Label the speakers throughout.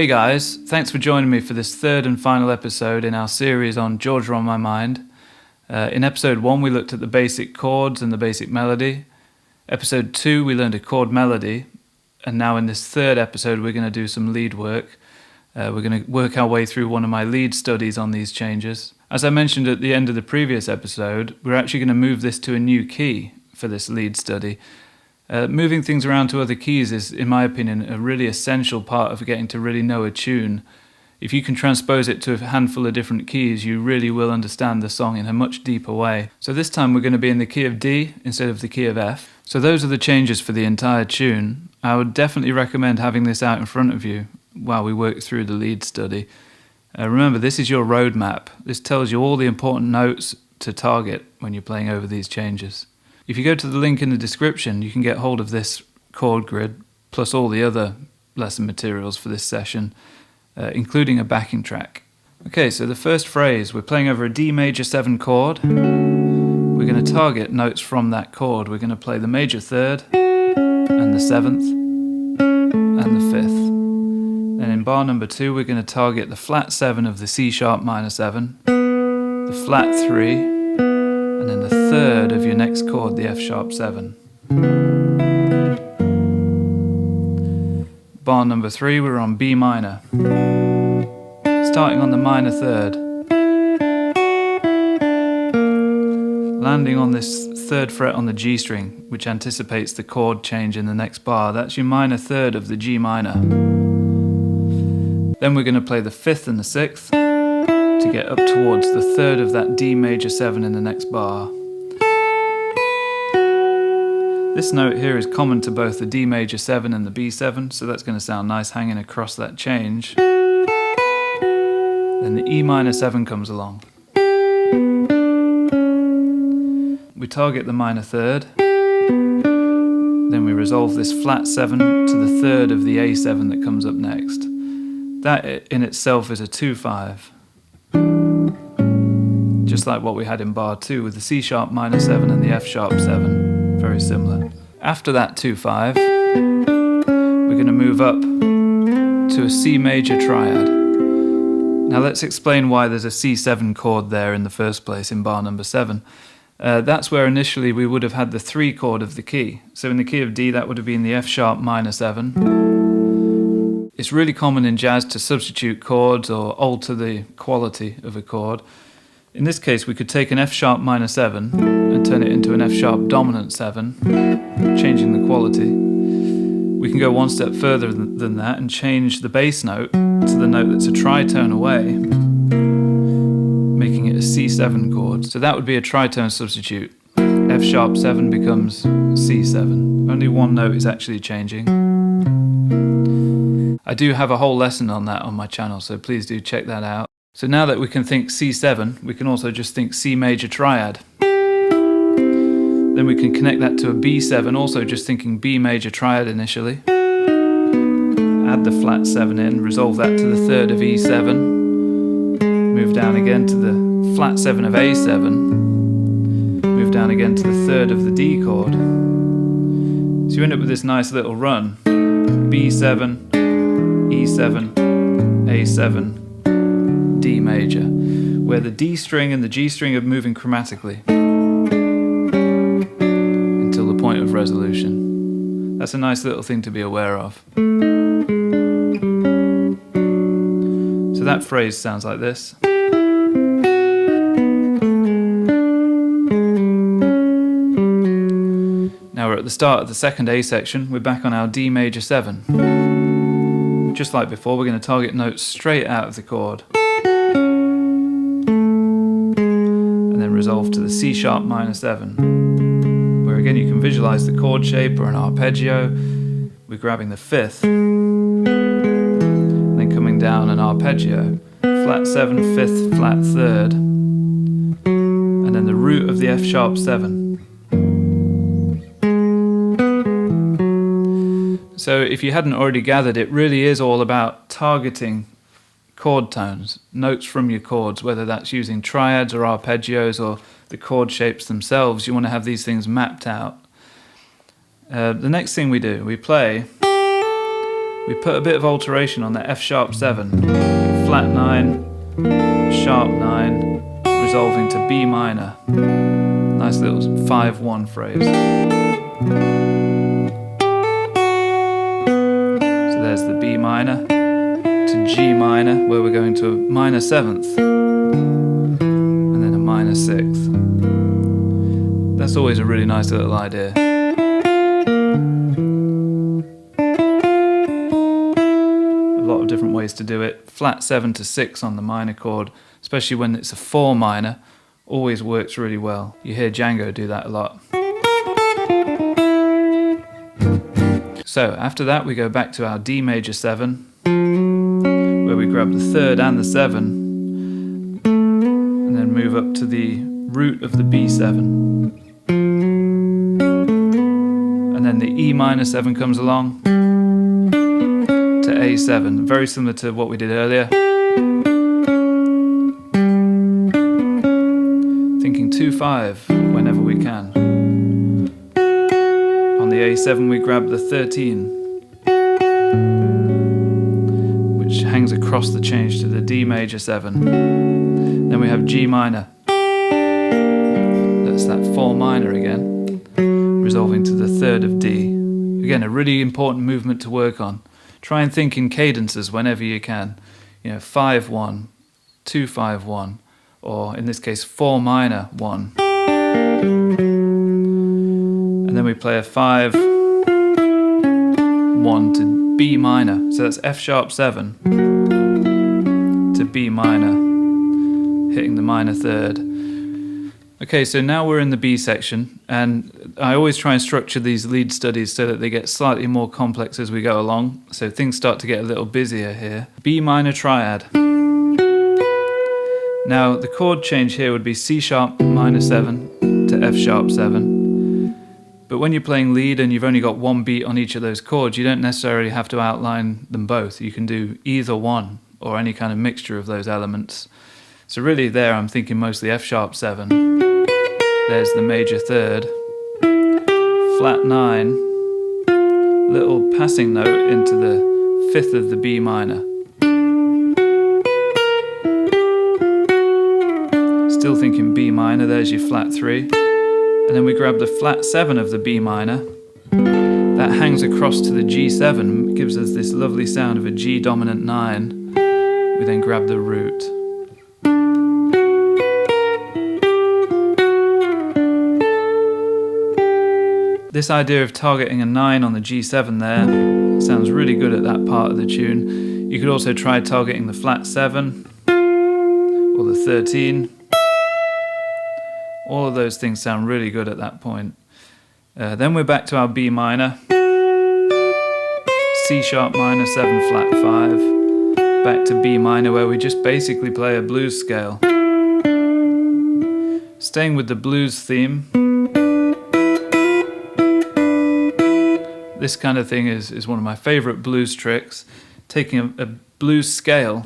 Speaker 1: Hey guys, thanks for joining me for this third and final episode in our series on Georgia on My Mind. In episode 1 we looked at the basic chords and the basic melody. Episode 2 we learned a chord melody, and now in this third episode we're going to do some lead work. We're going to work our way through one of my lead studies on these changes. As I mentioned at the end of the previous episode, we're actually going to move this to a new key for this lead study. Moving things around to other keys is, in my opinion, a really essential part of getting to really know a tune. If you can transpose it to a handful of different keys, you really will understand the song in a much deeper way. So this time we're going to be in the key of D instead of the key of F. So those are the changes for the entire tune. I would definitely recommend having this out in front of you while we work through the lead study. Remember, this is your roadmap. This tells you all the important notes to target when you're playing over these changes. If you go to the link in the description, you can get hold of this chord grid, plus all the other lesson materials for this session, including a backing track. Okay, so the first phrase, we're playing over a D major 7 chord. We're going to target notes from that chord. We're going to play the major 3rd, and the 7th, and the 5th. Then in bar number 2, we're going to target the flat 7 of the C sharp minor 7, the flat 3, and then the 3rd of your next chord, the F sharp 7. Bar number 3, we're on B minor. Starting on the minor 3rd. Landing on this 3rd fret on the G string, which anticipates the chord change in the next bar. That's your minor 3rd of the G minor. Then we're going to play the 5th and the 6th to get up towards the 3rd of that D major 7 in the next bar. This note here is common to both the D major 7 and the B7, so that's going to sound nice hanging across that change. Then the E minor 7 comes along. We target the minor 3rd, then we resolve this flat 7 to the 3rd of the A7 that comes up next. That in itself is a 2-5. Just like what we had in bar 2 with the C sharp minor 7 and the F sharp 7, very similar. After that 2-5, we're going to move up to a C major triad. Now let's explain why there's a C7 chord there in the first place in bar number 7. That's where initially we would have had the 3 chord of the key. So in the key of D that would have been the F sharp minor 7. It's really common in jazz to substitute chords or alter the quality of a chord. In this case, we could take an F sharp minor 7 and turn it into an F sharp dominant 7, changing the quality. We can go one step further than that and change the bass note to the note that's a tritone away, making it a C7 chord. So that would be a tritone substitute. F sharp 7 becomes C7. Only one note is actually changing. I do have a whole lesson on that on my channel, so please do check that out. So now that we can think C7, we can also just think C major triad. Then we can connect that to a B7, also just thinking B major triad initially. Add the flat 7 in, resolve that to the 3rd of E7. Move down again to the flat 7 of A7. Move down again to the 3rd of the D chord. So you end up with this nice little run. B7, E7, A7, D major, where the D string and the G string are moving chromatically until the point of resolution. That's a nice little thing to be aware of. So that phrase sounds like this. Now we're at the start of the second A section. We're back on our D major 7. Just like before, we're going to target notes straight out of the chord. And then resolve to the C sharp minor 7. Where again you can visualize the chord shape or an arpeggio. We're grabbing the 5th. And then coming down an arpeggio. Flat 7, 5th, flat 3rd. And then the root of the F sharp 7. So if you hadn't already gathered, it really is all about targeting chord tones, notes from your chords, whether that's using triads or arpeggios or the chord shapes themselves. You want to have these things mapped out. The next thing we do, we we put a bit of alteration on the F sharp 7, flat 9, sharp 9, resolving to B minor. Nice little 5-1 phrase. So there's the B minor to G minor, where we're going to a minor 7th and then a minor 6th. That's always a really nice little idea. A lot of different ways to do it. Flat 7 to 6 on the minor chord, especially when it's a 4 minor, always works really well. You hear Django do that a lot. So after that we go back to our D major 7, where we grab the 3rd and the 7, and then move up to the root of the B7. And then the E minor 7 comes along to A7, very similar to what we did earlier. Thinking 2-5 whenever we can. On the A7 we grab the 13, which hangs across the change to the D major 7. Then we have G minor. That's that 4 minor again, resolving to the 3rd of D. Again, a really important movement to work on. Try and think in cadences whenever you can. 5-1, 2-5-1, or in this case 4 minor 1. And then we play a 5-1 to B minor. So that's F sharp 7 to B minor, hitting the minor 3rd. Okay, so now we're in the B section, and I always try and structure these lead studies so that they get slightly more complex as we go along, so things start to get a little busier here. B minor triad. Now the chord change here would be C sharp minor 7 to F sharp 7, but when you're playing lead and you've only got one beat on each of those chords, you don't necessarily have to outline them both. You can do either one or any kind of mixture of those elements. So really there I'm thinking mostly F sharp 7. There's the major 3rd, flat 9, little passing note into the 5th of the B minor. Still thinking B minor, there's your flat 3. And then we grab the flat 7 of the B minor. That hangs across to the G7, gives us this lovely sound of a G dominant 9. We then grab the root. This idea of targeting a 9 on the G7 there sounds really good at that part of the tune. You could also try targeting the flat 7 or the 13. All of those things sound really good at that point. Then we're back to our B minor. C sharp minor 7 flat 5. Back to B minor, where we just basically play a blues scale. Staying with the blues theme. This kind of thing is one of my favorite blues tricks. Taking a blues scale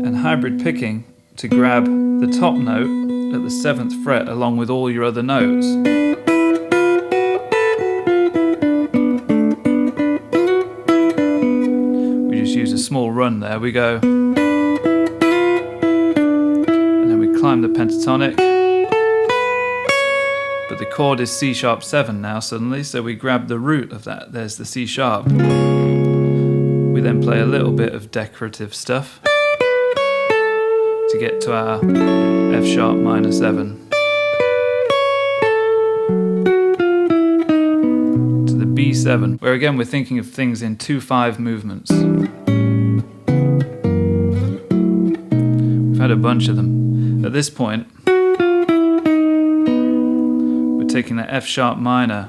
Speaker 1: and hybrid picking to grab the top note at the 7th fret along with all your other notes. We just use a small run there. We go, and then we climb the pentatonic. But the chord is C sharp 7 now suddenly, so we grab the root of that. There's the C sharp. We then play a little bit of decorative stuff to get to our F sharp minor 7. To the B7, where again we're thinking of things in 2-5 movements. We've had a bunch of them. At this point, taking the F sharp minor,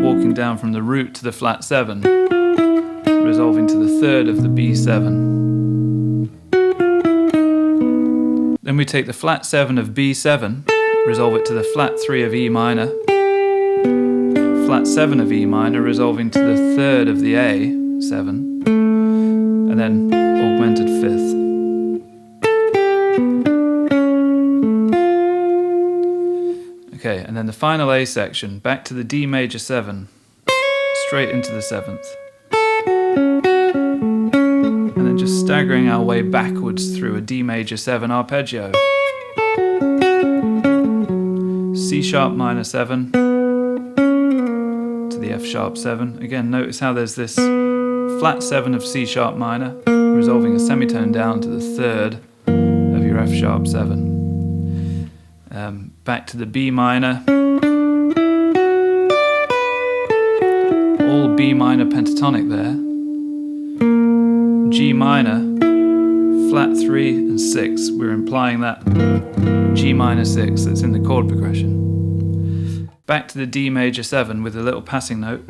Speaker 1: walking down from the root to the flat 7, resolving to the 3rd of the B7. Then we take the flat 7 of B7, resolve it to the flat 3 of E minor, flat 7 of E minor, resolving to the 3rd of the A7, and then augmented 5th. Okay, and then the final A section, back to the D major 7. straight into the 7th. And then just staggering our way backwards through a D major 7 arpeggio. C sharp minor 7 to the F sharp 7. Again, notice how there's this flat 7 of C sharp minor, resolving a semitone down to the 3rd of your F sharp 7. Back to the B minor. All B minor pentatonic there. G minor, flat 3 and 6. We're implying that G minor 6 that's in the chord progression. Back to the D major 7 with a little passing note.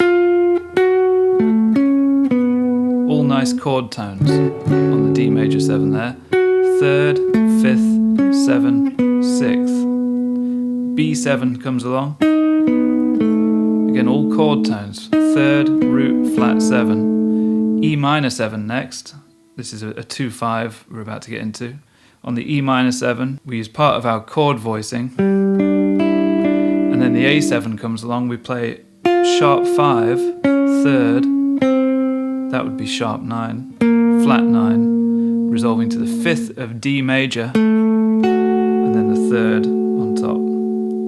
Speaker 1: All nice chord tones on the D major 7 there. 3rd, 5th, 7, 6th. B7 comes along. Again, all chord tones. 3rd, root, flat 7. E minor 7 next. This is a 2-5 we're about to get into. On the E minor 7, we use part of our chord voicing. And then the A7 comes along. We play sharp 5, 3rd. That would be sharp 9, flat 9, resolving to the 5th of D major, and then the 3rd on top.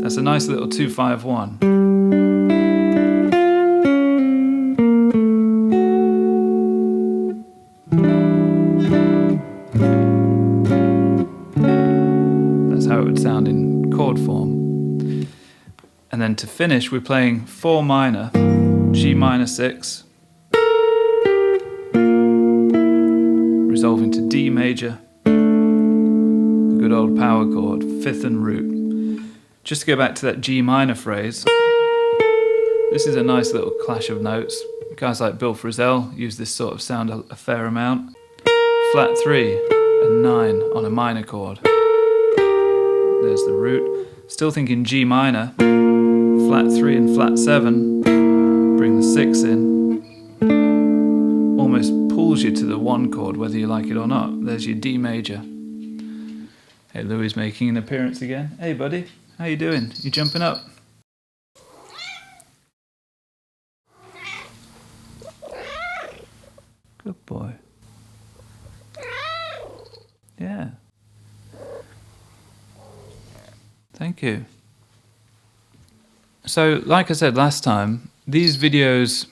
Speaker 1: That's a nice little 2-5-1. That's how it would sound in chord form. And then to finish, we're playing 4 minor, G minor 6, resolving to D major, a good old power chord, 5th and root. Just to go back to that G minor phrase, this is a nice little clash of notes. Guys like Bill Frisell use this sort of sound a fair amount. Flat 3 and 9 on a minor chord. There's the root. Still thinking G minor, flat 3 and flat 7, bring the 6 in. Almost pulls you to the 1 chord, whether you like it or not. There's your D major. Hey, Louis making an appearance again. Hey, buddy, how you doing? You jumping up? Good boy. Yeah. Thank you. So, like I said last time, these videos...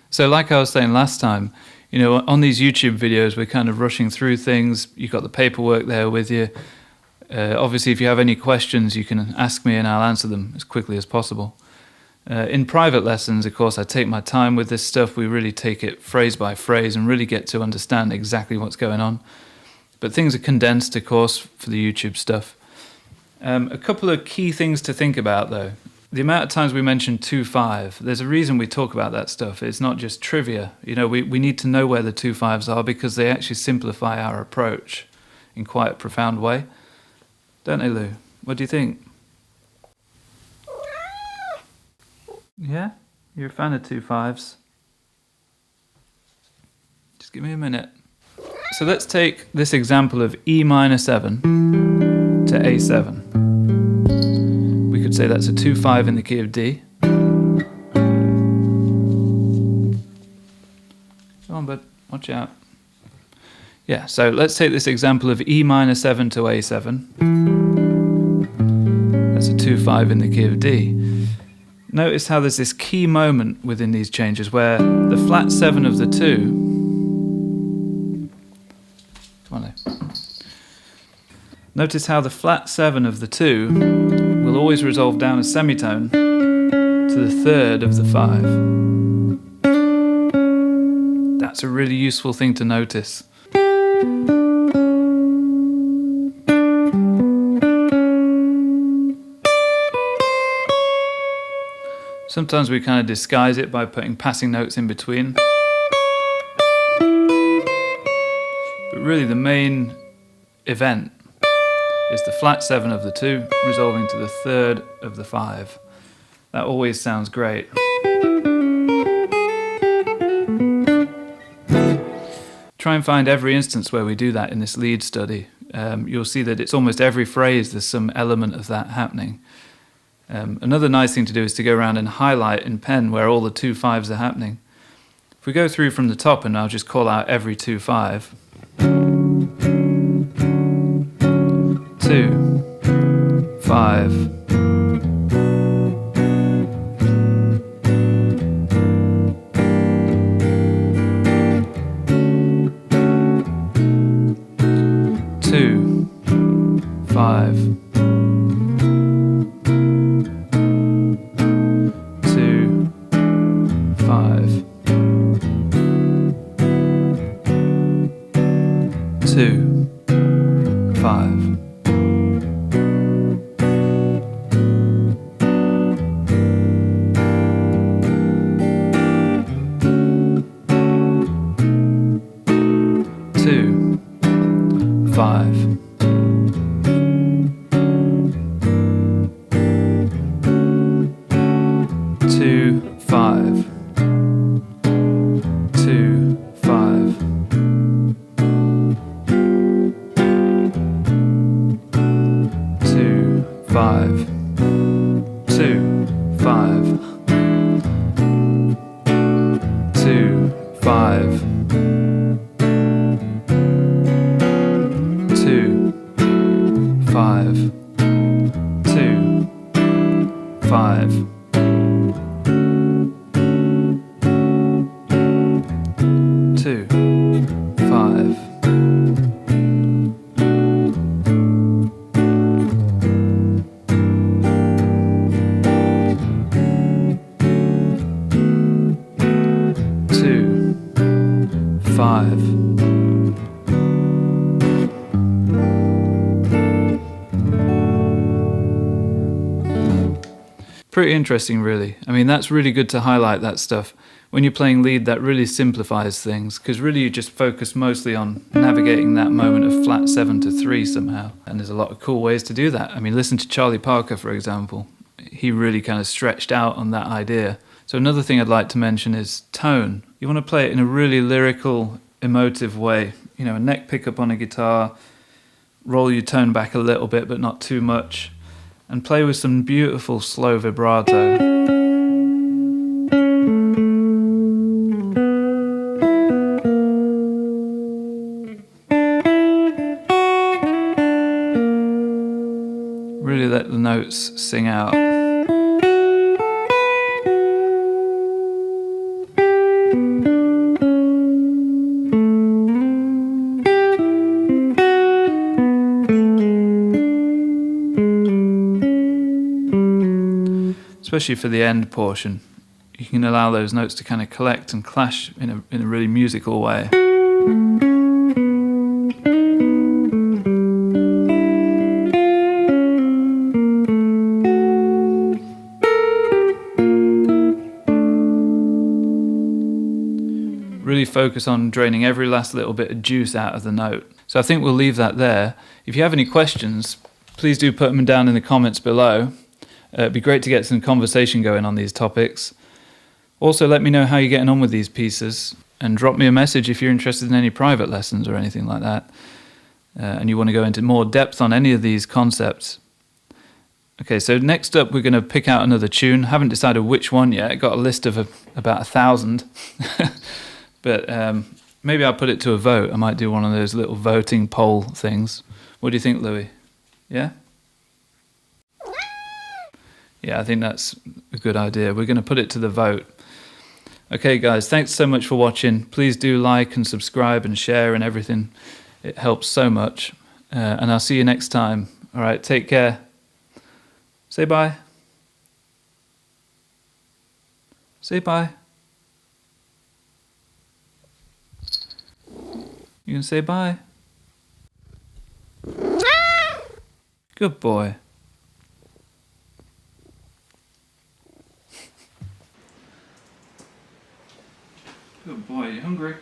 Speaker 1: So like I was saying last time, you know, on these YouTube videos, we're kind of rushing through things. You've got the paperwork there with you. Obviously, if you have any questions, you can ask me and I'll answer them as quickly as possible. In private lessons, of course, I take my time with this stuff. We really take it phrase by phrase and really get to understand exactly what's going on. But things are condensed, of course, for the YouTube stuff. A couple of key things to think about, though. The amount of times we mention 2-5, there's a reason we talk about that stuff. It's not just trivia. You know, we need to know where the 2-5s are because they actually simplify our approach in quite a profound way. Don't they, Lou? What do you think? Yeah? You're a fan of 2-5s? Just give me a minute. So let's take this example of E minor 7 to A7. We could say that's a 2-5 in the key of D. Come on, bud, watch out. Yeah, so let's take this example of E minor 7 to A7. That's a 2-5 in the key of D. Notice how there's this key moment within these changes where the flat 7 of the 2... Come on, Lou. Notice how the flat 7 of the 2 will always resolve down a semitone to the 3rd of the 5. That's a really useful thing to notice. Sometimes we kind of disguise it by putting passing notes in between. But really the main event is the flat 7 of the 2 resolving to the 3rd of the 5. That always sounds great. Try and find every instance where we do that in this lead study. You'll see that it's almost every phrase there's some element of that happening. Another nice thing to do is to go around and highlight in pen where all the 2/5s are happening. If we go through from the top and I'll just call out every 2/5. 2/5. 2/5. 2/5. 2/5. 2/5. 2/5. 2/5. 2/5. 2/5. 2/5. 2/5. 2/5. 2/5. 2/5. Pretty interesting, really. I mean, that's really good to highlight that stuff. When you're playing lead, that really simplifies things, because really you just focus mostly on navigating that moment of flat 7 to 3 somehow. And there's a lot of cool ways to do that. I mean, listen to Charlie Parker, for example. He really kind of stretched out on that idea. So another thing I'd like to mention is tone. You want to play it in a really lyrical, emotive way. You know, a neck pickup on a guitar, roll your tone back a little bit, but not too much, and play with some beautiful slow vibrato. Really let the notes sing out. Especially for the end portion, you can allow those notes to kind of collect and clash in a really musical way. Really focus on draining every last little bit of juice out of the note. So I think we'll leave that there. If you have any questions, please do put them down in the comments below. It'd be great to get some conversation going on these topics. Also, let me know how you're getting on with these pieces, and drop me a message if you're interested in any private lessons or anything like that, and you want to go into more depth on any of these concepts. Okay, so next up we're going to pick out another tune. Haven't decided which one yet. I got a list of about 1,000, but maybe I'll put it to a vote. I might do one of those little voting poll things. What do you think, Louis? Yeah? Yeah, I think that's a good idea. We're going to put it to the vote. Okay, guys, thanks so much for watching. Please do like and subscribe and share and everything. It helps so much. And I'll see you next time. All right, take care. Say bye. Say bye. You can say bye. Good boy. Good boy, you hungry?